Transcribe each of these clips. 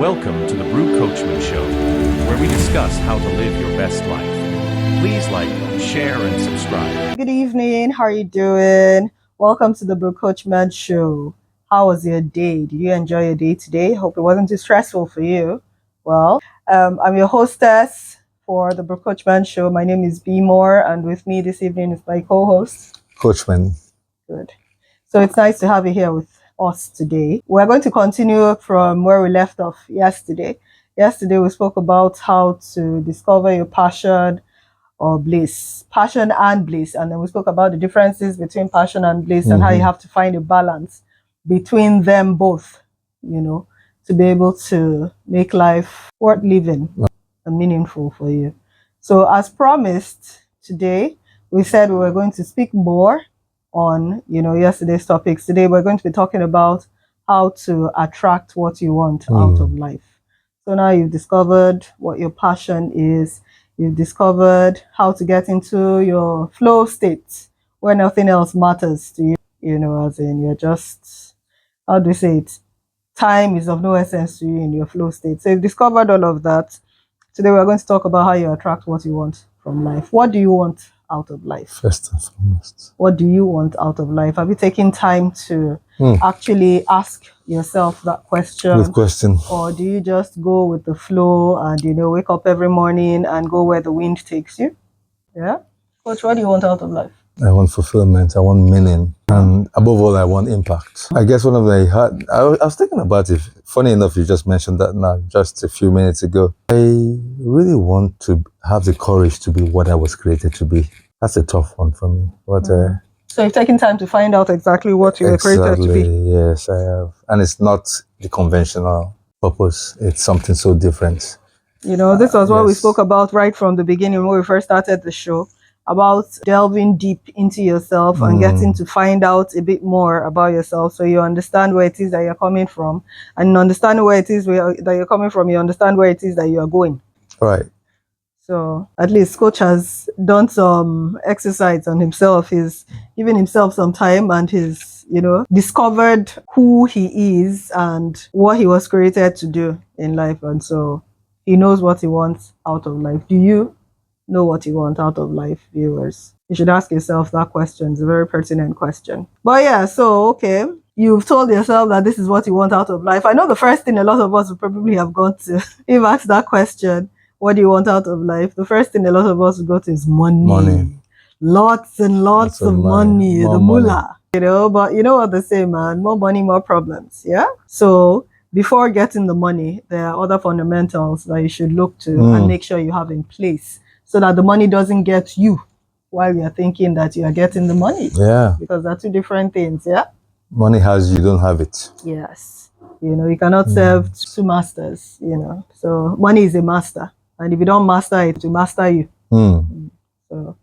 Welcome to the Brew Coachman Show, where we discuss how to live your best life. Please like, share, and subscribe. Good evening. How are you doing? Welcome to the Brew Coachman Show. How was your day? Did you enjoy your day today? Hope it wasn't too stressful for you. Well, I'm your hostess for the Brew Coachman Show. My name is B Moore, and with me this evening is my co-host, Coachman. Good. So it's nice to have you here with us today. We're going to continue from where we left off yesterday. Yesterday we spoke about how to discover your passion or bliss, passion and bliss, and then we spoke about the differences between passion and bliss and how you have to find a balance between them both, to be able to make life worth living and meaningful for you. So as promised, today we said we were going to speak more on yesterday's topics. Today we're going to be talking about how to attract what you want out of life. So now you've discovered what your passion is, you've discovered how to get into your flow state where nothing else matters to you, as in you're just, how do you say it, time is of no essence to you in your flow state. So you've discovered all of that. Today we're going to talk about how you attract what you want from life. What do you want out of life? First and foremost, what do you want out of life? Have you taken time to actually ask yourself that question? Good question. Or do you just go with the flow and wake up every morning and go where the wind takes you? Yeah, Coach, what do you want out of life? I want fulfillment, I want meaning, and above all, I want impact. I guess one of the I was thinking about it. Funny enough, you just mentioned that now, just a few minutes ago. I really want to have the courage to be what I was created to be. That's a tough one for me. But so you've taken time to find out exactly what you were created to be. Yes, I have. And it's not the conventional purpose. It's something so different. This was what we spoke about right from the beginning when we first started the show, about delving deep into yourself and getting to find out a bit more about yourself, so you understand where it is that you're coming from, and understanding where it is that you're coming from, you understand where it is that you are going. Right. So at least Coach has done some exercise on himself. He's given himself some time and he's, discovered who he is and what he was created to do in life. And so he knows what he wants out of life. Do you know what you want out of life, viewers? You should ask yourself that question. It's a very pertinent question. But yeah, so, okay, you've told yourself that this is what you want out of life. I know the first thing a lot of us would probably have gone to, if you asked that question, what do you want out of life? The first thing a lot of us would go to is money. Lots and lots of money. The mullah, but you know what they say, man, more money, more problems. Yeah. So before getting the money, there are other fundamentals that you should look to and make sure you have in place, so that the money doesn't get you while you're thinking that you are getting the money. Yeah. Because they're two different things. Yeah. Money has you, don't have it. Yes. You cannot serve two masters, So money is a master. And if you don't master it, to master you. So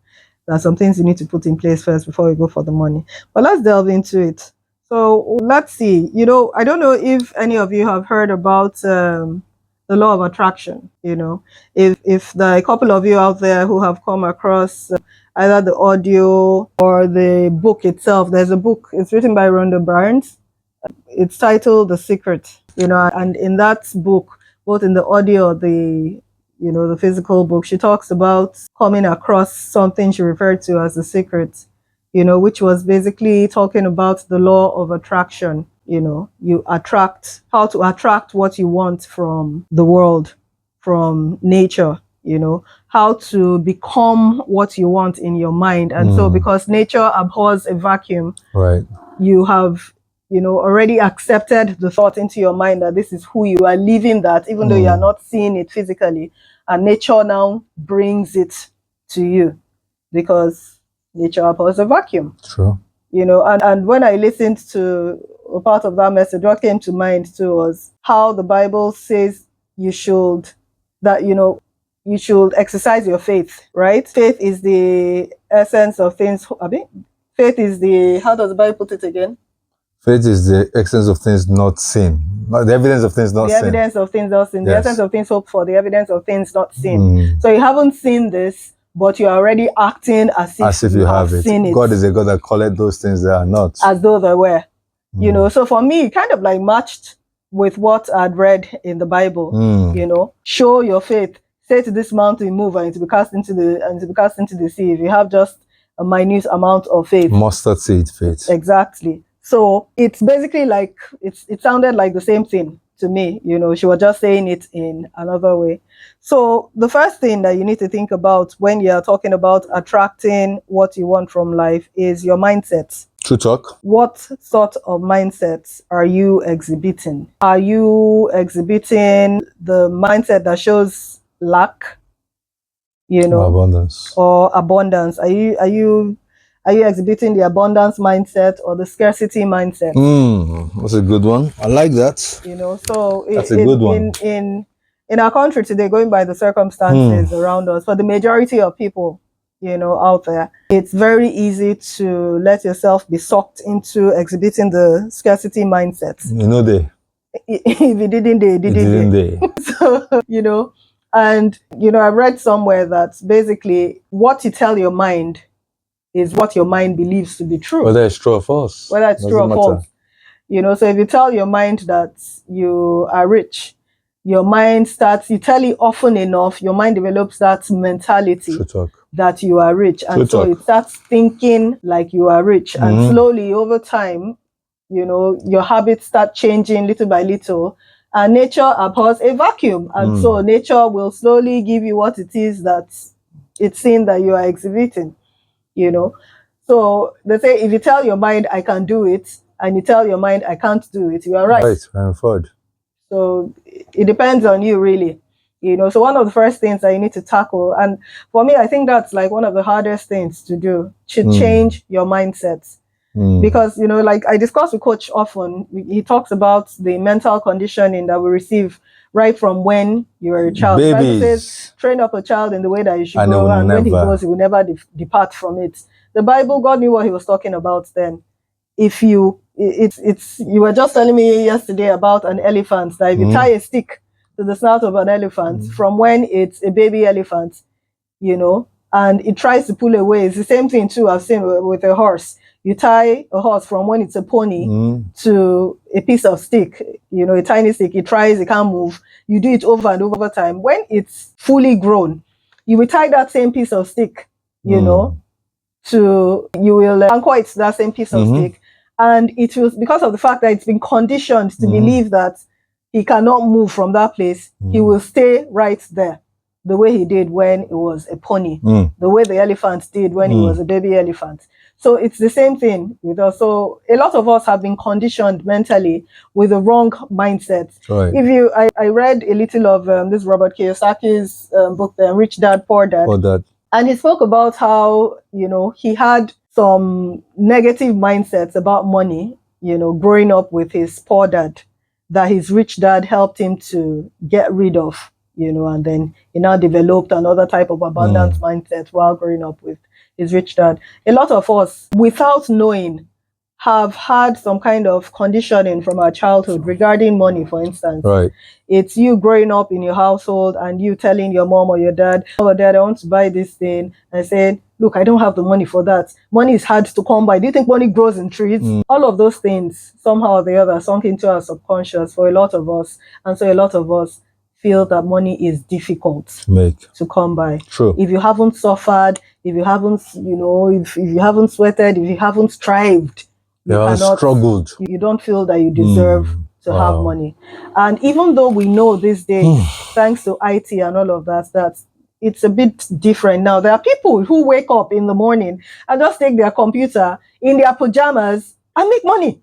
there are some things you need to put in place first before you go for the money. But let's delve into it. So let's see. I don't know if any of you have heard about the law of attraction. If there are a couple of you out there who have come across either the audio or the book itself. There's a book. It's written by Rhonda Barnes. It's titled The Secret. And in that book, both in the audio, the physical book, she talks about coming across something she referred to as the secret, which was basically talking about the law of attraction. You attract, how to attract what you want from the world, from nature, how to become what you want in your mind. And so because nature abhors a vacuum, right, you have already accepted the thought into your mind that this is who you are, living that, even though you are not seeing it physically. And nature now brings it to you because nature abhors a vacuum. True. And when I listened to a part of that message, what came to mind too was how the Bible says you should exercise your faith, right? Faith is the essence of things. Faith is the, how does the Bible put it again? Faith is the essence of things not seen. The evidence of things not seen. The evidence of things not seen. Yes. The essence of things hoped for. The evidence of things not seen. So you haven't seen this, but you're already acting as if you have seen it. God is a God that calleth those things that are not. As though they were. So for me, it kind of like matched with what I'd read in the Bible. You know, show your faith. Say to this mountain, move, and it will be cast into the sea. If you have just a minute amount of faith, mustard seed faith. Exactly. So it's basically like it sounded like the same thing to me. You know, she was just saying it in another way. So the first thing that you need to think about when you're talking about attracting what you want from life is your mindset. True talk. What sort of mindsets are you exhibiting? Are you exhibiting the mindset that shows lack, you know, abundance, or abundance? Are you exhibiting the abundance mindset or the scarcity mindset? That's a good one. I like that. You know, so That's a good one. In our country today, going by the circumstances around us, for the majority of people, you know, out there, it's very easy to let yourself be sucked into exhibiting the scarcity mindset. You know, if you didn't, they didn't. So, you know, and you know, I read somewhere that basically what you tell your mind is what your mind believes to be true. Whether it's true or false. Whether it's true or false. You know, so if you tell your mind that you are rich, your mind starts, you tell it often enough, your mind develops that mentality that you are rich. And so it starts thinking like you are rich. And slowly over time, you know, your habits start changing little by little. And nature abhors a vacuum. And so nature will slowly give you what it is that it's seen that you are exhibiting. You know, so they say if you tell your mind I can do it and you tell your mind I can't do it, you are right. Right, so it depends on you, really. You know, so one of the first things that you need to tackle, and for me I think that's like one of the hardest things to do, to change your mindset. Because, you know, like I discuss with Coach often, he talks about the mental conditioning that we receive right from when you're a child. The Bible says, train up a child in the way that he should grow, and when he goes, he will never depart from it. The Bible, God knew what he was talking about then. If you, you were just telling me yesterday about an elephant, that if you tie a stick to the snout of an elephant from when it's a baby elephant, you know, and it tries to pull away, it's the same thing too I've seen with a horse. You tie a horse from when it's a pony to a piece of stick, you know, a tiny stick. It tries, it can't move. You do it over and over time. When it's fully grown, you will tie that same piece of stick, you know, you will anchor it to that same piece of stick. And it will, because of the fact that it's been conditioned to believe that he cannot move from that place, he will stay right there, the way he did when it was a pony, the way the elephant did when he was a baby elephant. So it's the same thing with us. So a lot of us have been conditioned mentally with the wrong mindset. Right. I read a little of this Robert Kiyosaki's book, Rich Dad, Poor Dad. And he spoke about how, you know, he had some negative mindsets about money, you know, growing up with his poor dad, that his rich dad helped him to get rid of, you know, and then he now developed another type of abundance mindset while growing up with his rich dad. A lot of us, without knowing, have had some kind of conditioning from our childhood regarding money, for instance. Right. It's you growing up in your household and you telling your mom or your dad, oh, dad, I want to buy this thing. And saying, look, I don't have the money for that. Money is hard to come by. Do you think money grows in trees? All of those things, somehow or the other, sunk into our subconscious for a lot of us. And so a lot of us feel that money is difficult to come by. True. If you haven't suffered, if you haven't, you know, if you haven't sweated, if you haven't strived, you cannot, struggled. You don't feel that you deserve to have money. And even though we know these days, thanks to IT and all of that, that it's a bit different now. There are people who wake up in the morning and just take their computer in their pajamas and make money.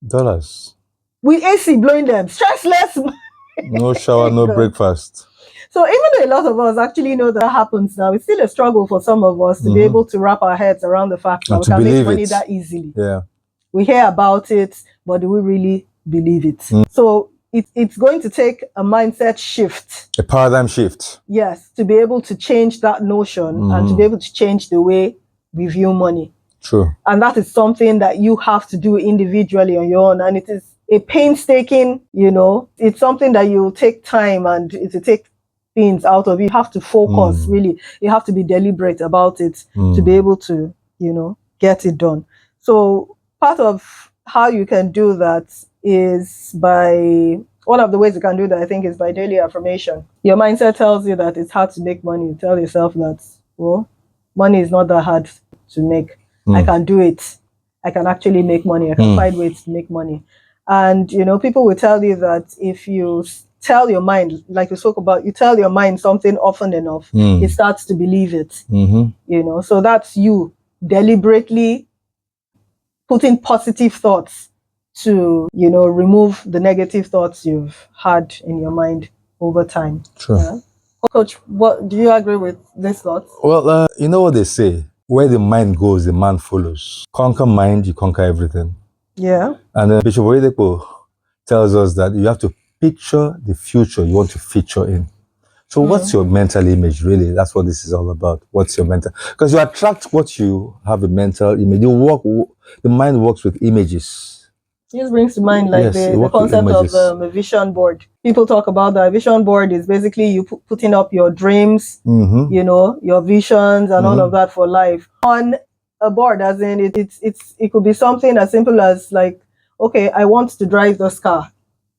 Dollars. With AC blowing them, stressless. No shower, no breakfast. So even though a lot of us actually know that happens now, it's still a struggle for some of us to be able to wrap our heads around the fact that we can make money that easily. Yeah. We hear about it, but do we really believe it? So it's going to take a mindset shift. A paradigm shift. Yes, to be able to change that notion and to be able to change the way we view money. True. And that is something that you have to do individually on your own. And it is a painstaking, you know, it's something that you take time and it will take things out of you. You have to focus, really. You have to be deliberate about it to be able to, you know, get it done. So part of how you can do that is by one of the ways you can do that, I think, is by daily affirmation. Your mindset tells you that it's hard to make money. You tell yourself that, well, money is not that hard to make. I can do it. I can actually make money. I can find ways to make money. And, people will tell you that if you tell your mind, like we spoke about, you tell your mind something often enough, it starts to believe it. So that's you deliberately putting positive thoughts to, remove the negative thoughts you've had in your mind over time. True. Yeah? Coach, what do you agree with this thought? Well, you know what they say, where the mind goes, the man follows. Conquer mind, you conquer everything. Yeah. And Bishop Oyedepo tells us that you have to picture the future you want to feature in. So what's your mental image, really? That's what this is all about. What's your mental? Because you attract what you have a mental image. The mind works with images. This brings to mind the concept of a vision board. People talk about that. A vision board is basically you putting up your dreams, your visions and all of that for life on a board. As in, it could be something as simple as like, okay, I want to drive this car.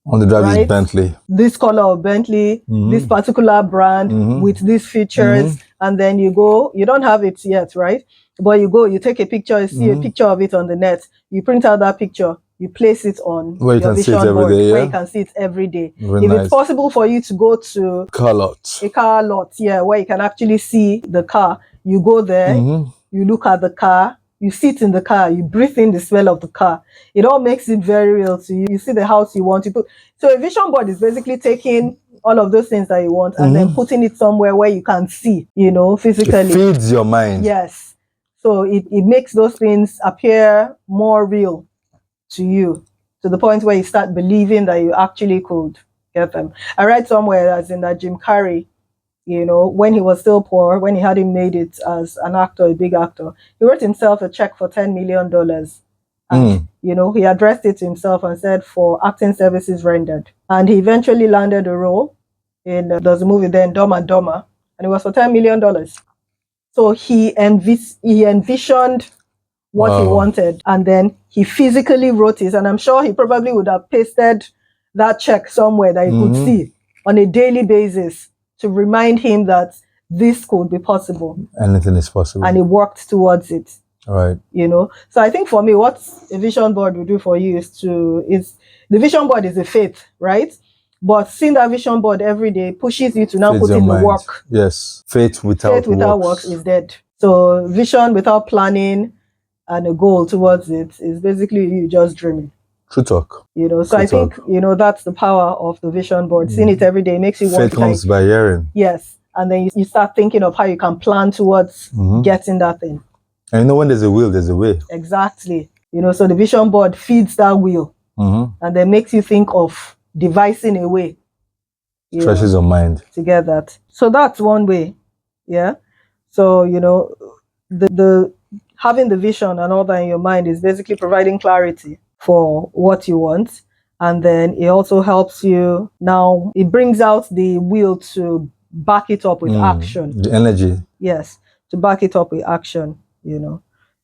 I want to drive this Bentley. This color of Bentley, this particular brand with these features, and then you go. You don't have it yet, right? But you go, you take a picture, you see a picture of it on the net. You print out that picture. You place it on where your vision board, where you can see it every day. If it's possible for you to go to a car lot, where you can actually see the car, you go there, you look at the car, you sit in the car, you breathe in the smell of the car. It all makes it very real to you. You see the house you want to put. So a vision board is basically taking all of those things that you want and then putting it somewhere where you can see, physically. It feeds your mind. Yes. So it makes those things appear more real to you, to the point where you start believing that you actually could get them. I read somewhere as in that Jim Carrey, when he was still poor, when he hadn't made it as an actor, a big actor, he wrote himself a check for $10 million. And, he addressed it to himself and said, for acting services rendered. And he eventually landed a role in, there's a movie then, Dumb and Dumber, and it was for $10 million. So he envisioned what he wanted, and then he physically wrote it, and I'm sure he probably would have pasted that check somewhere that he could see on a daily basis to remind him that this could be possible. Anything is possible. And he worked towards it. Right. So I think for me, what a vision board will do for you is the vision board is a faith, right? But seeing that vision board every day pushes you to now put in the work. Yes. Faith without works is dead. So vision without planning and a goal towards it is basically you just dreaming. True talk. So I think, that's the power of the vision board. Seeing it every day makes you want to. Faith comes by hearing. Yes. And then you start thinking of how you can plan towards getting that thing. And when there's a will, there's a way. Exactly. So the vision board feeds that will and then makes you think of devising a way. Stretches your mind. To get that. So that's one way. Yeah. So, the having the vision and all that in your mind is basically providing clarity for what you want. And then it also helps you now, it brings out the will to back it up with action. The energy. Yes, to back it up with action,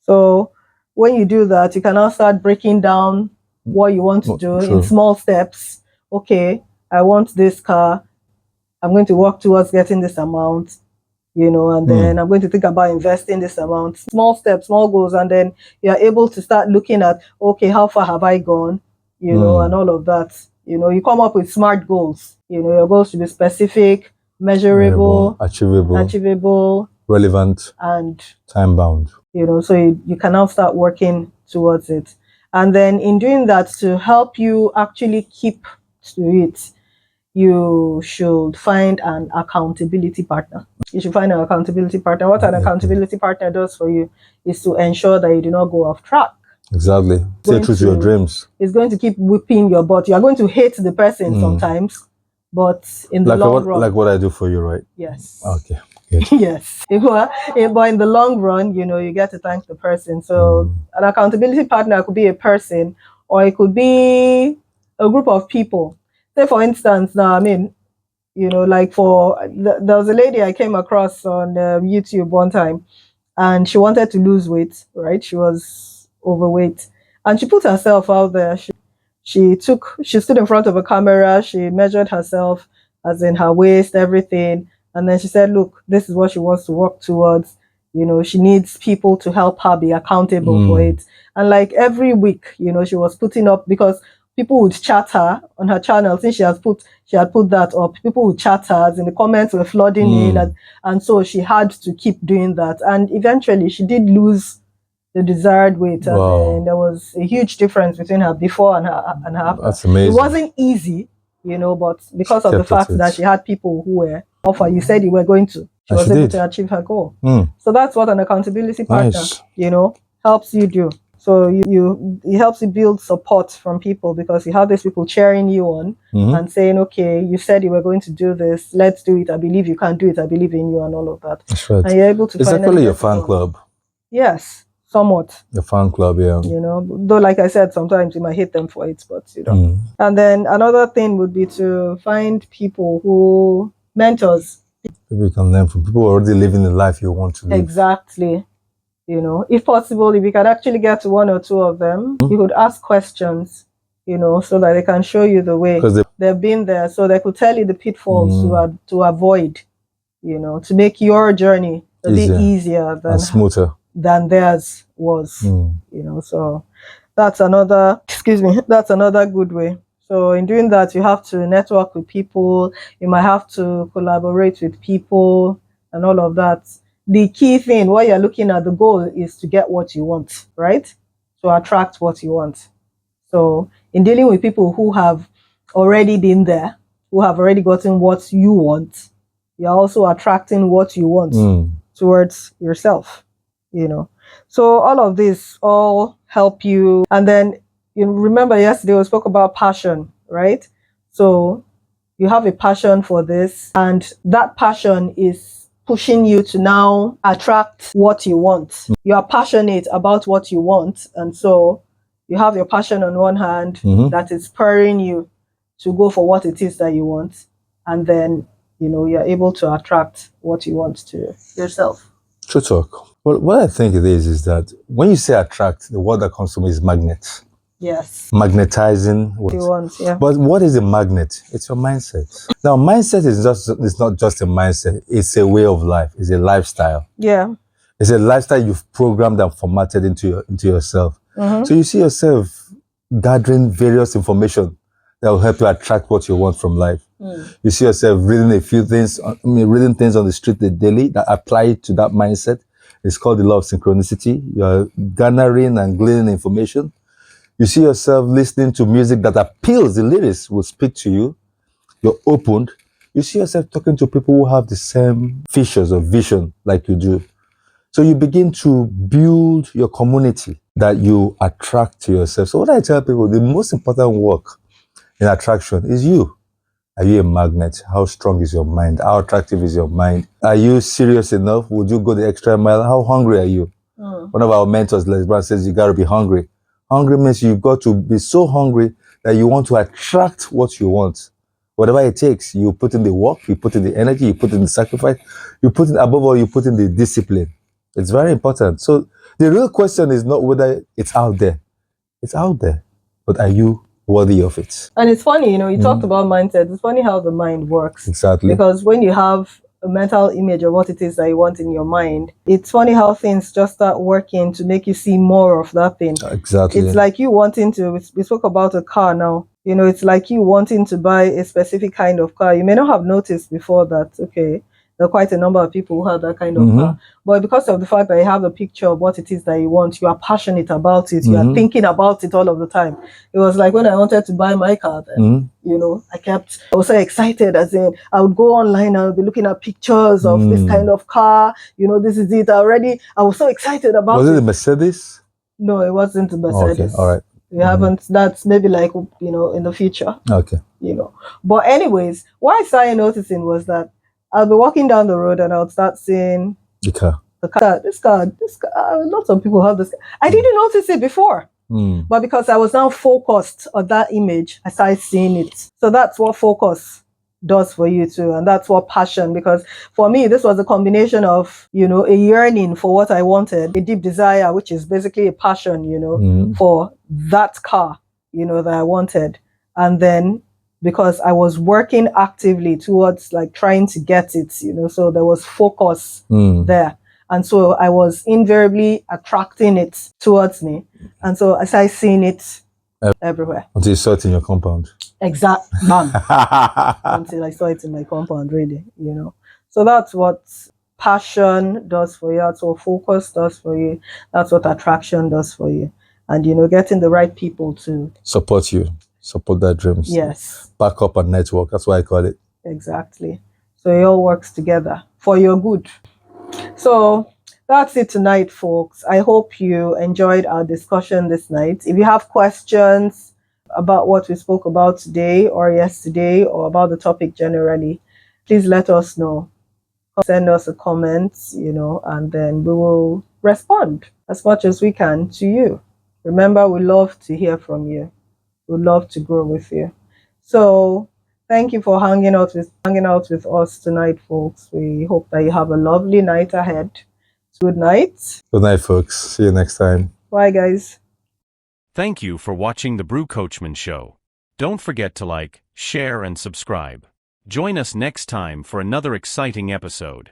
So when you do that, you can now start breaking down what you want to do in small steps. Okay, I want this car. I'm going to work towards getting this amount. And then I'm going to think about investing this amount, small steps, small goals, and then you're able to start looking at, okay, how far have I gone, and all of that. You come up with SMART goals. Your goals should be specific, measurable, achievable, relevant, and time bound. So you can now start working towards it. And then in doing that, to help you actually keep to it, you should find an accountability partner. You should find an accountability partner. What an accountability partner does for you is to ensure that you do not go off track. Exactly. Stay true to your dreams. It's going to keep whipping your butt. You are going to hate the person sometimes, but in the long run. Like what I do for you, right? Yes. Okay. Yes. But in the long run, you get to thank the person. So an accountability partner could be a person, or it could be a group of people. Say, for instance, now, like there was a lady I came across on YouTube one time, and she wanted to lose weight, right? She was overweight, and she put herself out there. she stood in front of a camera, she measured herself, as in her waist, everything. And then she said, look, this is what she wants to work towards. You know, she needs people to help her be accountable for it. And like every week, you know, she was putting up, because people would chat her on her channel since she had put that up. People would chat her, and the comments were flooding in, and so she had to keep doing that. And eventually she did lose the desired weight. Wow. And there was a huge difference between her before and her after. That's amazing. It wasn't easy, you know, but because of the fact that she had people who were offer, you said you were going to, she was able to achieve her goal. So that's what an accountability partner, you know, helps you do. So it helps you build support from people, because you have these people cheering you on and saying, okay, you said you were going to do this, let's do it. I believe you can do it. I believe in you, and all of that. That's right. And you're able to. It's actually your fan club. Yes, somewhat. Your fan club, yeah. You know, though, like I said, sometimes you might hate them for it, but you know. And then another thing would be to find people who mentors. People you can learn from, people who are already living the life you want to live. Exactly. You know, if possible, if you can actually get to one or two of them, you could ask questions, you know, so that they can show you the way. Because they've been there, so they could tell you the pitfalls to avoid, you know, to make your journey a bit easier than, and smoother than theirs was, you know. So that's another, that's another good way. So in doing that, you have to network with people, you might have to collaborate with people and all of that. The key thing, what you're looking at, the goal is to get what you want, right? To attract what you want. So in dealing with people who have already been there, who have already gotten what you want, you're also attracting what you want towards yourself, you know. So all of this all help you. And then, you remember yesterday we spoke about passion, right? So you have a passion for this, and that passion is pushing you to now attract what you want. You are passionate about what you want, and so you have your passion on one hand that is spurring you to go for what it is that you want, and then, you know, you're able to attract what you want to yourself. True talk. Well, what I think it is that when you say attract, the word that comes to me is magnet. Yes. Magnetizing what you want, yeah. But what is a magnet? It's your mindset. Now, mindset is not just a mindset. It's a way of life. It's a lifestyle. Yeah. It's a lifestyle you've programmed and formatted into yourself. So you see yourself gathering various information that will help you attract what you want from life. You see yourself reading a few things, reading things on the street daily that apply to that mindset. It's called the law of synchronicity. You're garnering and gleaning information. You see yourself listening to music that appeals, the lyrics will speak to you. You're opened. You see yourself talking to people who have the same features or vision like you do. So you begin to build your community that you attract to yourself. So what I tell people, the most important work in attraction is you. Are you a magnet? How strong is your mind? How attractive is your mind? Are you serious enough? Would you go the extra mile? How hungry are you? One of our mentors, Les Brown, says you got to be hungry. Hungry means you've got to be so hungry that you want to attract what you want. Whatever it takes, you put in the work, you put in the energy, you put in the sacrifice, you put in, above all, you put in the discipline. It's very important. So the real question is not whether it's out there. It's out there. But are you worthy of it? And it's funny, you know, you talked about mindset. It's funny how the mind works. Exactly. Because when you have a mental image of what it is that you want in your mind, it's funny how things just start working to make you see more of that thing. Exactly. It's like you wanting to, we spoke about a car now, you know, it's like you wanting to buy a specific kind of car. You may not have noticed before that, okay, there are quite a number of people who have that kind of car. But because of the fact that you have a picture of what it is that you want, you are passionate about it, you are thinking about it all of the time. It was like when I wanted to buy my car then, you know, I was so excited, as in I would go online, I would be looking at pictures of this kind of car, you know, this is it already. I was so excited about it. Was it a Mercedes? No, it wasn't a Mercedes. Okay, all right. We haven't, that's maybe like, you know, in the future. Okay. You know. But anyways, what I started noticing was that I'll be walking down the road and I'll start seeing the car. This car. Lots of people have this car. I didn't notice it before. But because I was now focused on that image, I started seeing it. So that's what focus does for you too. And that's what passion, because for me, this was a combination of, you know, a yearning for what I wanted, a deep desire, which is basically a passion, you know, for that car. that I wanted. And then because I was working actively towards like trying to get it, so there was focus there. And so I was invariably attracting it towards me. And so I started seeing it everywhere. Until you saw it in your compound. Exact, bam. Until I saw it in my compound, really, So that's what passion does for you. That's what focus does for you. That's what attraction does for you. And, getting the right people to support you, support their dreams. Yes. Back up and network. That's why I call it. Exactly. So it all works together for your good. So that's it tonight, folks. I hope you enjoyed our discussion this night. If you have questions about what we spoke about today or yesterday or about the topic generally, please let us know. Send us a comment, and then we will respond as much as we can to you. Remember, we love to hear from you. We love to grow with you. So thank you for hanging out with us tonight, folks. We hope that you have a lovely night ahead. Good night. Good night, folks. See you next time. Bye, guys. Thank you for watching the Brew Coachman Show. Don't forget to like, share, and subscribe. Join us next time for another exciting episode.